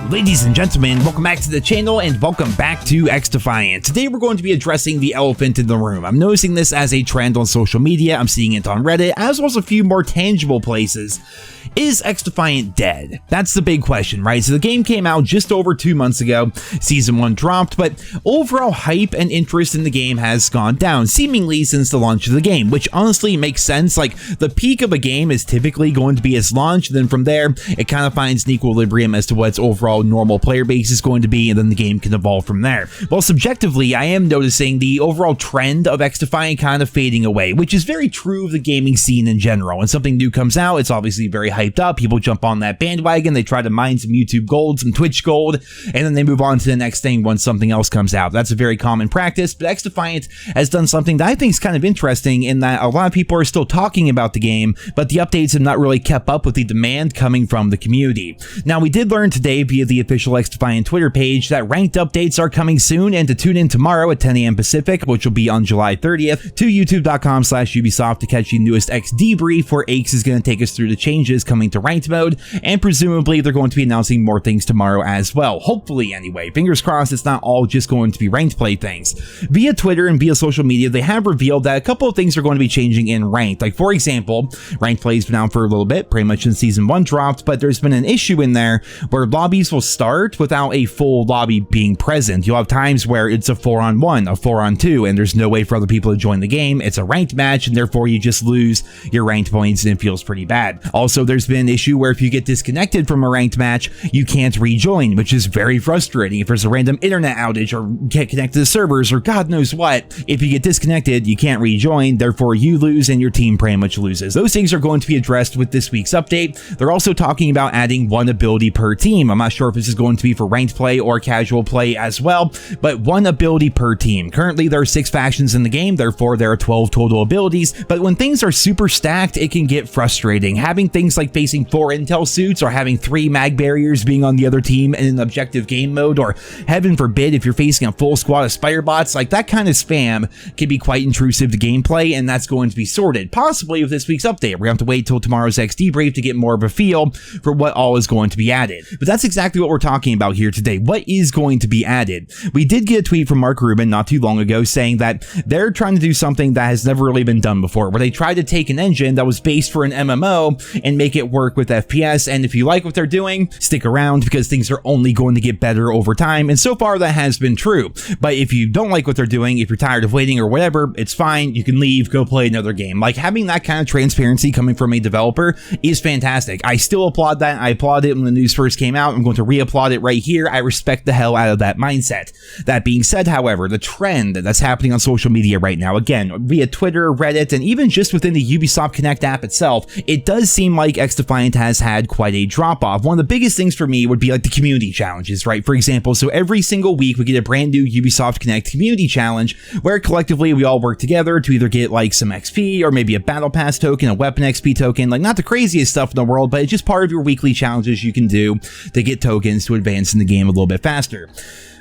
Ladies and gentlemen, welcome back to the channel and welcome back to XDefiant. Today we're going to be addressing the elephant in the room. I'm noticing this as a trend on social media, I'm seeing it on Reddit, as well as a few more tangible places. Is XDefiant dead? That's the big question, right? So the game came out just over 2 months ago, Season 1 dropped, but overall hype and interest in the game has gone down, seemingly since the launch of the game, which honestly makes sense. Like, the peak of a game is typically going to be its launch, then from there, it kind of finds an equilibrium as to what its overall normal player base is going to be, and then the game can evolve from there. Well, subjectively, I am noticing the overall trend of XDefiant kind of fading away, which is very true of the gaming scene in general. When something new comes out, it's obviously very hyped up, people jump on that bandwagon, they try to mine some YouTube gold, some Twitch gold, and then they move on to the next thing once something else comes out. That's a very common practice, but XDefiant has done something that I think is kind of interesting in that a lot of people are still talking about the game, but the updates have not really kept up with the demand coming from the community. Now, we did learn today via the official XDefiant Twitter page that ranked updates are coming soon, and to tune in tomorrow at 10 AM Pacific, which will be on July 30th, to youtube.com/Ubisoft to catch the newest X debrief, where Aches is going to take us through the changes coming to ranked mode, and presumably they're going to be announcing more things tomorrow as well. Hopefully, anyway. Fingers crossed it's not all just going to be ranked play things. Via Twitter and via social media, they have revealed that a couple of things are going to be changing in ranked. Like, for example, ranked play has been out for a little bit, pretty much since Season 1 dropped, but there's been an issue in there where lobbies will start without a full lobby being present. You'll have times where it's a 4-on-1, a 4-on-2, and there's no way for other people to join the game. It's a ranked match, and therefore you just lose your ranked points, and it feels pretty bad. Also, there's been an issue where if you get disconnected from a ranked match, you can't rejoin, which is very frustrating. If there's a random internet outage or get connected to servers or God knows what, if you get disconnected, you can't rejoin, therefore you lose and your team pretty much loses. Those things are going to be addressed with this week's update. They're also talking about adding one ability per team. I'm not sure if this is going to be for ranked play or casual play as well, but one ability per team. Currently, there are 6 factions in the game, therefore there are 12 total abilities, but when things are super stacked, it can get frustrating. Having things like facing 4 intel suits or having 3 mag barriers being on the other team in an objective game mode, or heaven forbid if you're facing a full squad of spider bots, like that kind of spam can be quite intrusive to gameplay, and that's going to be sorted, possibly with this week's update. We're going to have to wait till tomorrow's X debrief to get more of a feel for what all is going to be added. But that's exactly what we're talking about here today. What is going to be added? We did get a tweet from Mark Rubin not too long ago saying that they're trying to do something that has never really been done before, where they tried to take an engine that was based for an MMO and make it work with FPS. And if you like what they're doing, stick around, because things are only going to get better over time, and so far that has been true. But if you don't like what they're doing, if you're tired of waiting or whatever, it's fine, you can leave, go play another game. Like, having that kind of transparency coming from a developer is fantastic. I still applaud that. I applauded it when the news first came out. I'm going to re-applaud it right here. I respect the hell out of that mindset. That being said, however, the trend that's happening on social media right now, again, via Twitter, Reddit, and even just within the Ubisoft Connect app itself, it does seem like XDefiant has had quite a drop-off. One of the biggest things for me would be like the community challenges, right? For example, so every single week we get a brand new Ubisoft Connect community challenge where collectively we all work together to either get like some XP or maybe a battle pass token, a weapon XP token, like not the craziest stuff in the world, but it's just part of your weekly challenges you can do to get tokens to advance in the game a little bit faster.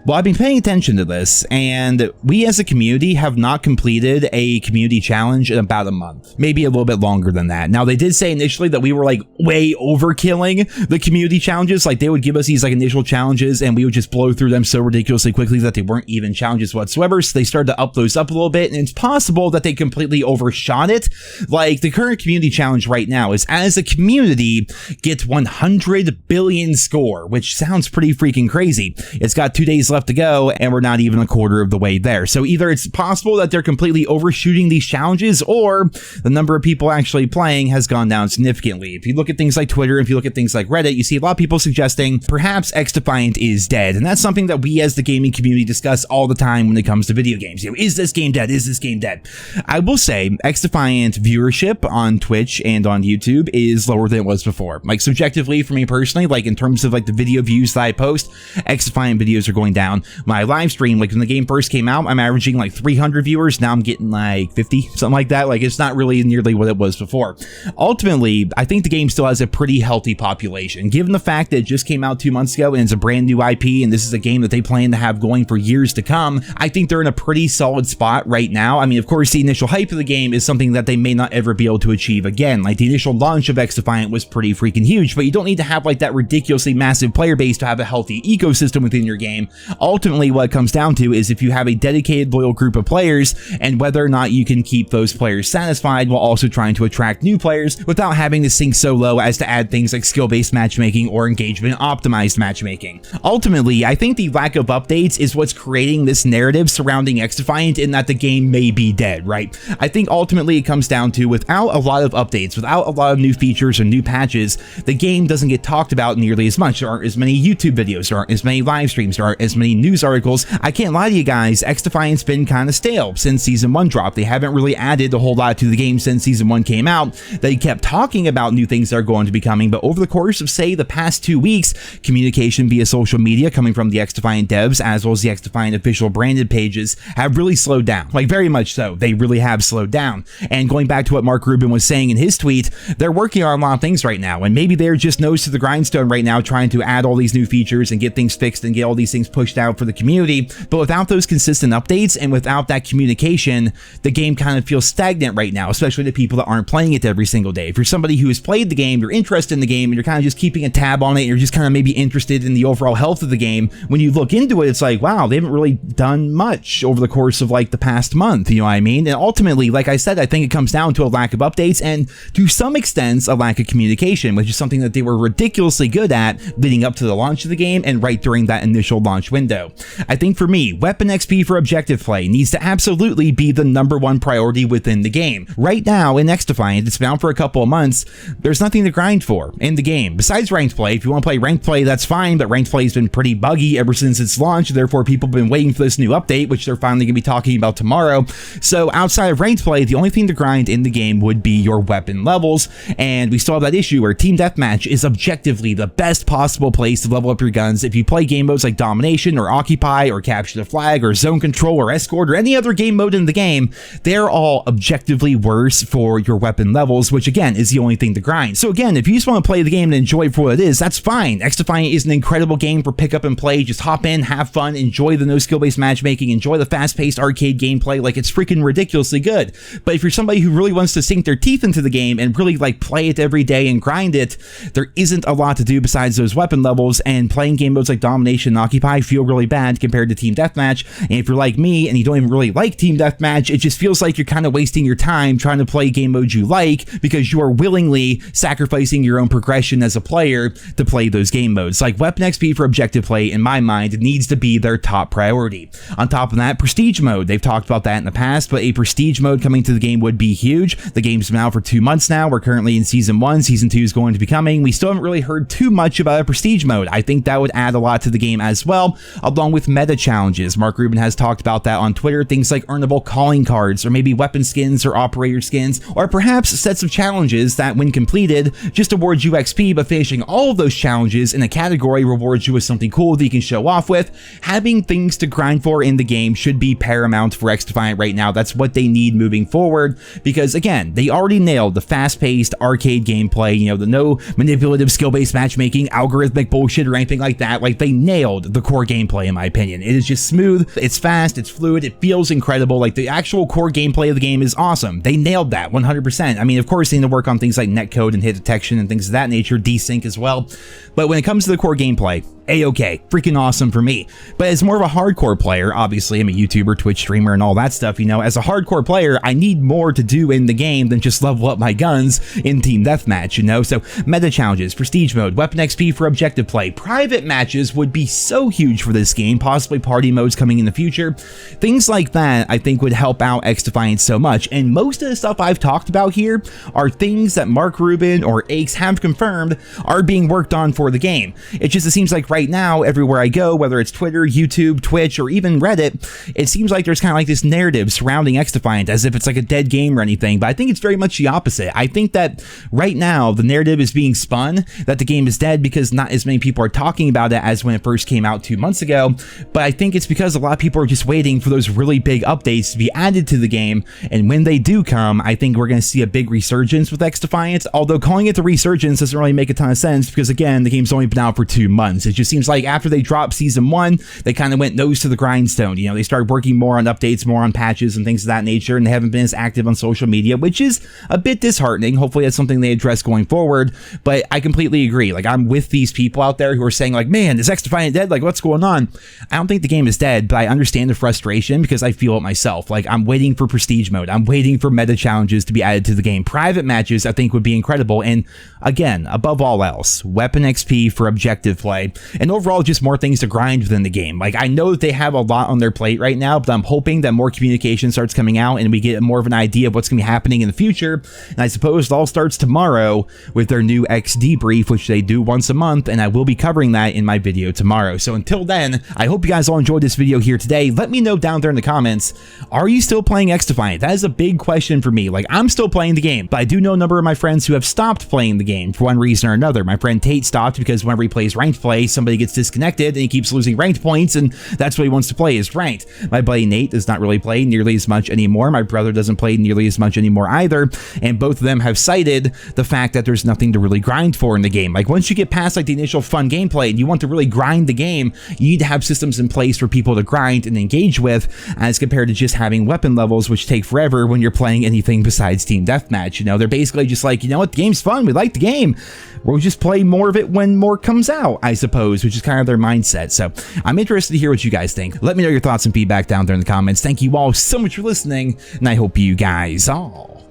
Well, I've been paying attention to this, and we as a community have not completed a community challenge in about a month, maybe a little bit longer than that. Now, they did say initially that we were like way overkilling the community challenges. Like, they would give us these like initial challenges and we would just blow through them so ridiculously quickly that they weren't even challenges whatsoever. So they started to up those up a little bit, and it's possible that they completely overshot it. Like, the current community challenge right now is, as a community, get 100 billion score, which sounds pretty freaking crazy. It's got 2 days left to go, and we're not even a quarter of the way there. So either it's possible that they're completely overshooting these challenges, or the number of people actually playing has gone down significantly. If you look at things like Twitter, if you look at things like Reddit, you see a lot of people suggesting perhaps XDefiant is dead, and that's something that we as the gaming community discuss all the time when it comes to video games. You know, is this game dead? Is this game dead? I will say XDefiant viewership on Twitch and on YouTube is lower than it was before. Like, subjectively for me personally, like in terms of like the video views that I post, XDefiant videos are going down down. When I live stream, like when the game first came out, I'm averaging like 300 viewers. Now I'm getting like 50, something like that. Like it's not really nearly what it was before. Ultimately, I think the game still has a pretty healthy population, given the fact that it just came out 2 months ago and it's a brand new IP, and this is a game that they plan to have going for years to come. I think they're in a pretty solid spot right now. I mean, of course, the initial hype of the game is something that they may not ever be able to achieve again. Like the initial launch of XDefiant was pretty freaking huge, but you don't need to have like that ridiculously massive player base to have a healthy ecosystem within your game. Ultimately, what it comes down to is if you have a dedicated, loyal group of players, and whether or not you can keep those players satisfied while also trying to attract new players without having to sink so low as to add things like skill-based matchmaking or engagement-optimized matchmaking. Ultimately, I think the lack of updates is what's creating this narrative surrounding XDefiant in that the game may be dead, right? I think ultimately it comes down to without a lot of updates, without a lot of new features or new patches, the game doesn't get talked about nearly as much. There aren't as many YouTube videos, there aren't as many live streams, there aren't as many news articles. I can't lie to you guys, XDefiant's been kind of stale since Season 1 dropped. They haven't really added a whole lot to the game since Season 1 came out. They kept talking about new things that are going to be coming, but over the course of, say, the past 2 weeks, communication via social media coming from the XDefiant devs as well as the XDefiant official branded pages have really slowed down. Like, very much so. They really have slowed down. And going back to what Mark Rubin was saying in his tweet, they're working on a lot of things right now, and maybe they're just nose to the grindstone right now trying to add all these new features and get things fixed and get all these things pushed out for the community. But without those consistent updates and without that communication, the game kind of feels stagnant right now, especially to people that aren't playing it every single day. If you're somebody who has played the game, you're interested in the game, and you're kind of just keeping a tab on it, and you're just kind of maybe interested in the overall health of the game, when you look into it, it's like, wow, they haven't really done much over the course of like the past month, you know what I mean? And ultimately, like I said, I think it comes down to a lack of updates and to some extent a lack of communication, which is something that they were ridiculously good at leading up to the launch of the game and right during that initial launch window. I think for me, weapon XP for objective play needs to absolutely be the #1 priority within the game. Right now in XDefiant, it's been out for a couple of months, there's nothing to grind for in the game. Besides ranked play, if you want to play ranked play, that's fine, but ranked play has been pretty buggy ever since its launch, therefore people have been waiting for this new update, which they're finally going to be talking about tomorrow. So outside of ranked play, the only thing to grind in the game would be your weapon levels, and we still have that issue where Team Deathmatch is objectively the best possible place to level up your guns. If you play game modes like Domination or Occupy or Capture the Flag or Zone Control or Escort or any other game mode in the game, they're all objectively worse for your weapon levels, which again is the only thing to grind. So again, if you just want to play the game and enjoy it for what it is, that's fine. XDefiant is an incredible game for pick up and play. Just hop in, have fun, enjoy the no skill-based matchmaking, enjoy the fast-paced arcade gameplay. Like, it's freaking ridiculously good. But if you're somebody who really wants to sink their teeth into the game and really like play it every day and grind it, there isn't a lot to do besides those weapon levels, and playing game modes like Domination and Occupy feel really bad compared to Team Deathmatch. And if you're like me and you don't even really like Team Deathmatch, it just feels like you're kind of wasting your time trying to play game modes you like because you are willingly sacrificing your own progression as a player to play those game modes. Like, weapon XP for objective play, in my mind, needs to be their top priority. On top of that, prestige mode. They've talked about that in the past, but a prestige mode coming to the game would be huge. The game's been out for 2 months now. We're currently in Season 1. Season 2 is going to be coming. We still haven't really heard too much about a prestige mode. I think that would add a lot to the game as well, along with meta challenges. Mark Rubin has talked about that on Twitter. Things like earnable calling cards, or maybe weapon skins or operator skins, or perhaps sets of challenges that, when completed, just awards you XP, but finishing all of those challenges in a category rewards you with something cool that you can show off with. Having things to grind for in the game should be paramount for XDefiant right now. That's what they need moving forward, because again, they already nailed the fast-paced arcade gameplay, you know, the no manipulative skill-based matchmaking, algorithmic bullshit or anything like that. Like, they nailed the core gameplay in my opinion. It is just smooth, it's fast, it's fluid, it feels incredible. Like, the actual core gameplay of the game is awesome. They nailed that 100%. I mean, of course, they need to work on things like netcode and hit detection and things of that nature, desync as well. But when it comes to the core gameplay, A-okay, freaking awesome for me. But as more of a hardcore player, obviously I'm a YouTuber, Twitch streamer, and all that stuff, you know, as a hardcore player, I need more to do in the game than just level up my guns in Team Deathmatch, you know? So meta challenges, prestige mode, weapon XP for objective play, private matches would be so huge for this game, possibly party modes coming in the future. Things like that, I think, would help out XDefiant so much. And most of the stuff I've talked about here are things that Mark Rubin or Aches have confirmed are being worked on for the game. It seems like right now, everywhere I go, whether it's Twitter, YouTube, Twitch, or even Reddit, it seems like there's kind of like this narrative surrounding XDefiant as if it's like a dead game or anything, but I think it's very much the opposite. I think that right now the narrative is being spun that the game is dead because not as many people are talking about it as when it first came out 2 months ago, but I think it's because a lot of people are just waiting for those really big updates to be added to the game, and when they do come, I think we're going to see a big resurgence with XDefiant, although calling it the resurgence doesn't really make a ton of sense because, again, the game's only been out for 2 months. It just seems like after they dropped Season 1, they kind of went nose to the grindstone. You know, they started working more on updates, more on patches and things of that nature, and they haven't been as active on social media, which is a bit disheartening. Hopefully that's something they address going forward, but I completely agree. Like, I'm with these people out there who are saying, like, man, is XDefiant dead? Like, what's going on? I don't think the game is dead, but I understand the frustration because I feel it myself. Like, I'm waiting for prestige mode. I'm waiting for meta challenges to be added to the game. Private matches, I think, would be incredible. And again, above all else, weapon XP for objective play, and overall just more things to grind within the game. Like, I know that they have a lot on their plate right now, but I'm hoping that more communication starts coming out and we get more of an idea of what's going to be happening in the future. And I suppose it all starts tomorrow with their new XD brief, which they do once a month, and I will be covering that in my video tomorrow. So until then, I hope you guys all enjoyed this video here today. Let me know down there in the comments, are you still playing XDefiant? That is a big question for me. Like, I'm still playing the game, but I do know a number of my friends who have stopped playing the game for one reason or another. My friend Tate stopped because whenever he plays ranked play, somebody gets disconnected and he keeps losing ranked points, and that's what he wants to play, is ranked. My buddy Nate does not really play nearly as much anymore. My brother doesn't play nearly as much anymore either, and both of them have cited the fact that there's nothing to really grind for in the game. Like, once you get past like the initial fun gameplay and you want to really grind the game, you need to have systems in place for people to grind and engage with, as compared to just having weapon levels which take forever when you're playing anything besides team deathmatch. You know, they're basically just like, you know what, the game's fun, we like the game, we'll just play more of it when more comes out, I suppose, which is kind of their mindset. So I'm interested to hear what you guys think. Let me know your thoughts and feedback down there in the comments. Thank you all so much for listening, and I hope you guys all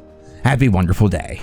have a wonderful day.